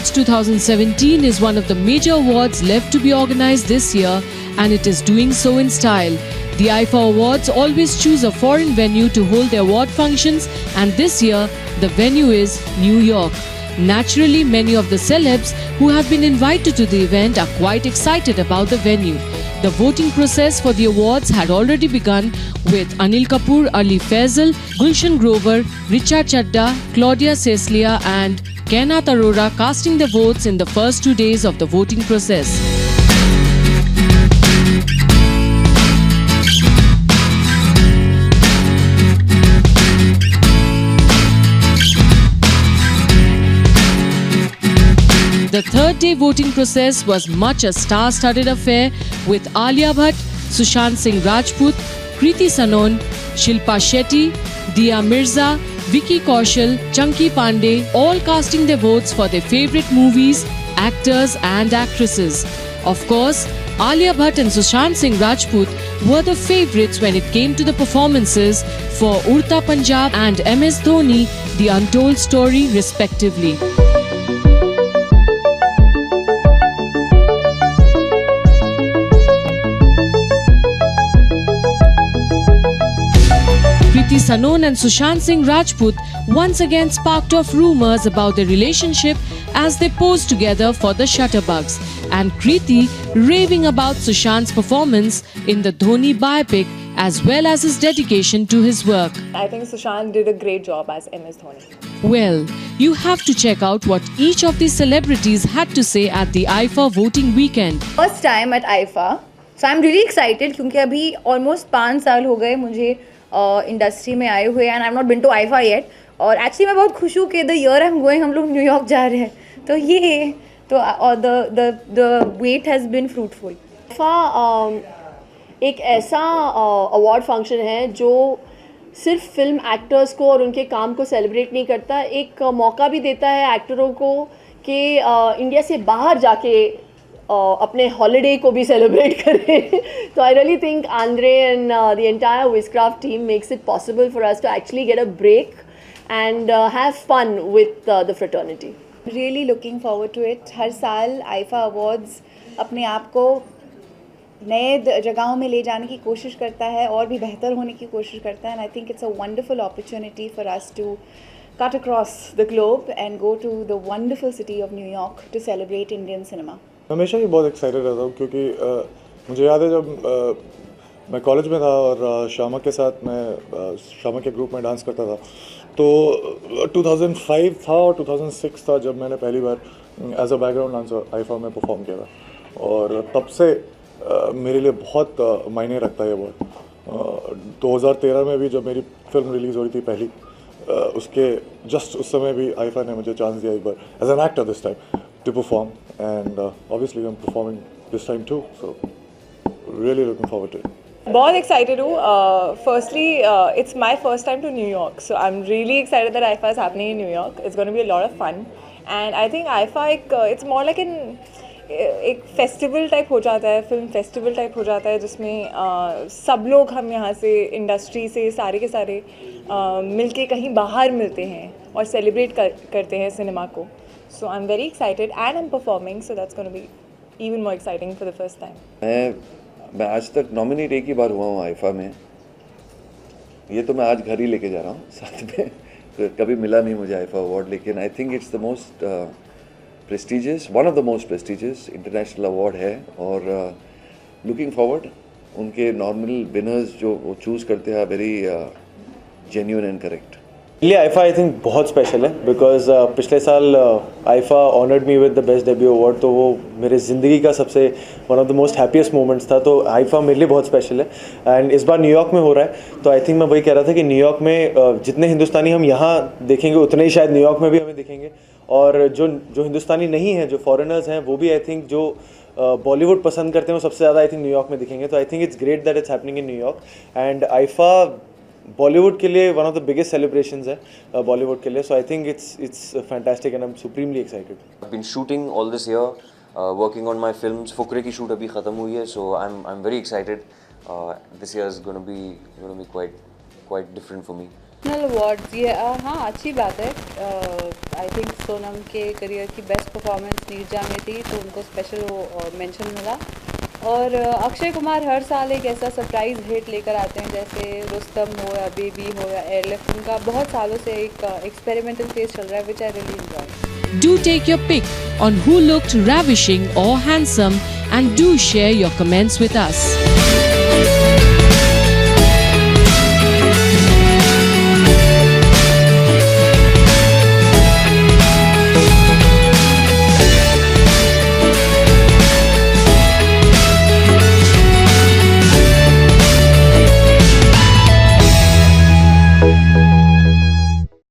Awards 2017 is one of the major awards left to be organized this year, and it is doing so in style. The IFA Awards always choose a foreign venue to hold their award functions, and this year the venue is New York. Naturally, many of the celebs who have been invited to the event are quite excited about the venue. The voting process for the awards had already begun, with Anil Kapoor, Ali Faisal, Gulshan Grover, Richa Chadda, Claudia Ceclia and Kainath Arora casting their votes in the first 2 days of the voting process. The third day voting process was much a star-studded affair, with Alia Bhatt, Sushant Singh Rajput, Kriti Sanon, Shilpa Shetty, Dia Mirza, Vicky Kaushal, Chunky Pandey all casting their votes for their favourite movies, actors and actresses. Of course, Alia Bhatt and Sushant Singh Rajput were the favourites when it came to the performances for Urta Punjab and MS Dhoni, The Untold Story respectively. Kriti Sanon and Sushant Singh Rajput once again sparked off rumours about their relationship as they posed together for the Shutterbugs, and Kriti raving about Sushant's performance in the Dhoni biopic as well as his dedication to his work. I think Sushant did a great job as MS Dhoni. Well, you have to check out what each of these celebrities had to say at the IFA voting weekend. First time at IFA, so I'm really excited क्योंकि अभी almost 5 साल हो गए मुझे industry में आए हुए, and I have not been to IIFA yet. और एक्चुअली मैं बहुत खुश हूँ कि the year I am going हम लोग न्यूयॉर्क जा रहे हैं, तो ये तो और the wait has been fruitful. IIFA एक ऐसा अवार्ड फंक्शन है जो सिर्फ फिल्म एक्टर्स को और उनके काम को सेलिब्रेट नहीं करता, एक मौका भी देता है एक्टरों को कि इंडिया से बाहर जाके अपने हॉलीडे को भी सेलिब्रेट करें. तो I really think Andre and the entire Wizcraft team makes it possible for us to actually get a break and have fun with the fraternity. Really looking forward to it. हर साल IIFA awards अपने आप को नए जगहों में ले जाने की कोशिश करता है और भी बेहतर होने की कोशिश करता है, and I think it's a wonderful opportunity for us to cut across the globe and go to the wonderful city of New York to celebrate Indian cinema. हमेशा ही बहुत एक्साइटेड रहता हूँ क्योंकि मुझे याद है जब मैं कॉलेज में था और शामा के साथ मैं शामा के ग्रुप में डांस करता था, तो 2005 था और 2006 था जब मैंने पहली बार as a background dancer IIFA में परफॉर्म किया था, और तब से मेरे लिए बहुत मायने रखता है ये वर्ड. 2013 में भी जब मेरी फिल्म रिलीज़ हो रही थी पहली, उसके जस्ट उस समय भी आईफा ने मुझे चांस दिया एक बार as an actor this time to perform, and obviously I'm performing this time too, so really looking forward to it. बहुत excited हूँ. Firstly, it's my first time to New York, so I'm really excited that IFA is happening in New York. It's going to be a lot of fun, and I think IFA it's more like एक festival type हो जाता है, film festival type हो जाता है जिसमें सब लोग हम यहाँ से इंडस्ट्री से सारे के सारे मिलके कहीं बाहर मिलते हैं और सेलिब्रेट करते हैं सिनेमा को. So I'm very excited and I'm performing, so that's going to be even more exciting for the first time. मैं आज तक नॉमिनेट एक ही बार हुआ हूँ आईफा में. ये तो मैं आज घर ही लेके जा रहा हूँ साथ में. तो कभी मिला नहीं मुझे आईफा अवार्ड, लेकिन आई think it's the most prestigious, one of the most prestigious international award है. और लुकिंग फॉरवर्ड, उनके नॉर्मल विनर्स जो वो चूज़ करते हैं वेरी जेन्युइन एंड करेक्ट. लिए आईफा आई थिंक बहुत स्पेशल है बिकॉज पिछले साल IIFA honoured me with the best debut award, तो वो मेरे ज़िंदगी का सबसे one of the most happiest moments था. तो आईफा मेरे लिए बहुत स्पेशल है, एंड इस बार न्यूयॉर्क में हो रहा है. तो आई थिंक मैं वही कह रहा था कि न्यूयॉर्क में जितने हिंदुस्तानी हम यहाँ देखेंगे उतने ही शायद न्यूयॉर्क में भी हमें दिखेंगे, और जो हिंदुस्तानी नहीं हैं, जो फॉरेनर्स हैं, वो भी आई थिंक जो बॉलीवुड पसंद करते हैं वो सबसे ज़्यादा आई थिंक न्यूयॉर्क में दिखेंगे. तो I think it's great that it's happening in New York, and IIFA Bollywood के लिए one of the biggest celebrations है बॉलीवुड के लिए. So I think it's fantastic and I am supremely excited. I have been shooting all this year, working on my films. Fukrey की shoot अभी ख़त्म हुई है, so I am very excited. This year is gonna be quite different for me. National awards ये हाँ अच्छी बात है। आई थिंक सोनम के करियर की बेस्ट परफॉर्मेंस नीरजा में थी, तो उनको स्पेशल मेंशन मिला। और अक्षय कुमार हर साल एक ऐसा सरप्राइज हिट लेकर आते हैं, जैसे रुस्तम हो या बेबी हो या एयरलिफ्ट, उनका बहुत सालों से एक एक्सपेरिमेंटल फेज चल रहा है, which I really enjoy. Do take your pick on who looked ravishing or handsome and do share your comments with us.